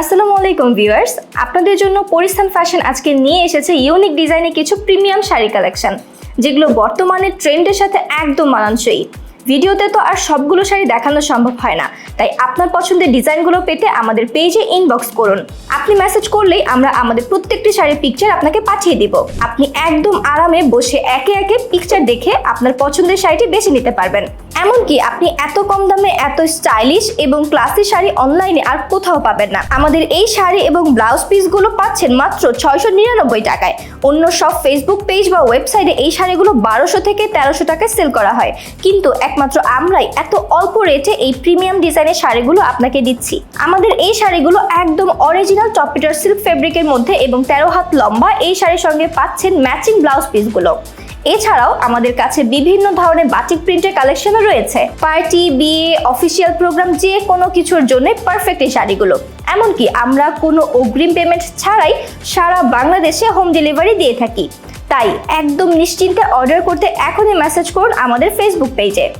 আসসালামু আলাইকুম ভিউয়ার্স, আপনাদের জন্য পরিস্থান ফ্যাশন আজকে নিয়ে এসেছে ইউনিক ডিজাইনে কিছু প্রিমিয়াম শাড়ি কালেকশন, যেগুলো বর্তমানে ট্রেন্ডের সাথে একদম মানানসই। ভিডিওতে তো আর সবগুলো শাড়ি দেখানো সম্ভব হয় না, তাই আপনার পছন্দের ডিজাইনগুলো পেতে আমাদের পেজে ইনবক্স করুন। আপনি মেসেজ করলেই আমরা আমাদের প্রত্যেকটি শাড়ির পিকচার আপনাকে পাঠিয়ে দিব। আপনি একদম আরামে বসে একে একে পিকচার দেখে আপনার পছন্দের শাড়িটি বেছে নিতে পারবেন। এমনকি আপনি এত কম দামে এত স্টাইলিশ এবং ক্লাসি শাড়ি অনলাইনে আর কোথাও পাবেন না। আমাদের এই শাড়ি এবং ব্লাউজ পিসগুলো পাচ্ছেন মাত্র 699 টাকায়। অন্য সব ফেসবুক পেজ বা ওয়েবসাইটে এই শাড়িগুলো 1200 থেকে 1300 টাকায় সেল করা হয়, কিন্তু একমাত্র আমরাই এত অল্প রেটে এই প্রিমিয়াম ডিজাইনের শাড়িগুলো আপনাকে দিচ্ছি। আমাদের এই শাড়িগুলো একদম অরিজিনাল টপপিটার সিল্ক ফেব্রিকের মধ্যে এবং 13 হাত লম্বা। এই শাড়ির সঙ্গে পাচ্ছেন ম্যাচিং ব্লাউজ পিসগুলো। এছাড়াও আমাদের কাছে বিভিন্ন ধরনের বাটিক প্রিন্টের কালেকশনও রয়েছে। পার্টি, বিয়ে, অফিসিয়াল প্রোগ্রাম যে কোনো কিছুর জন্য পারফেক্ট এই শাড়িগুলো। এমনকি আমরা কোনো অগ্রিম পেমেন্ট ছাড়াই সারা বাংলাদেশে হোম ডেলিভারি দিয়ে থাকি। তাই একদম নিশ্চিন্তে অর্ডার করতে এখনই মেসেজ করুন আমাদের ফেসবুক পেজে।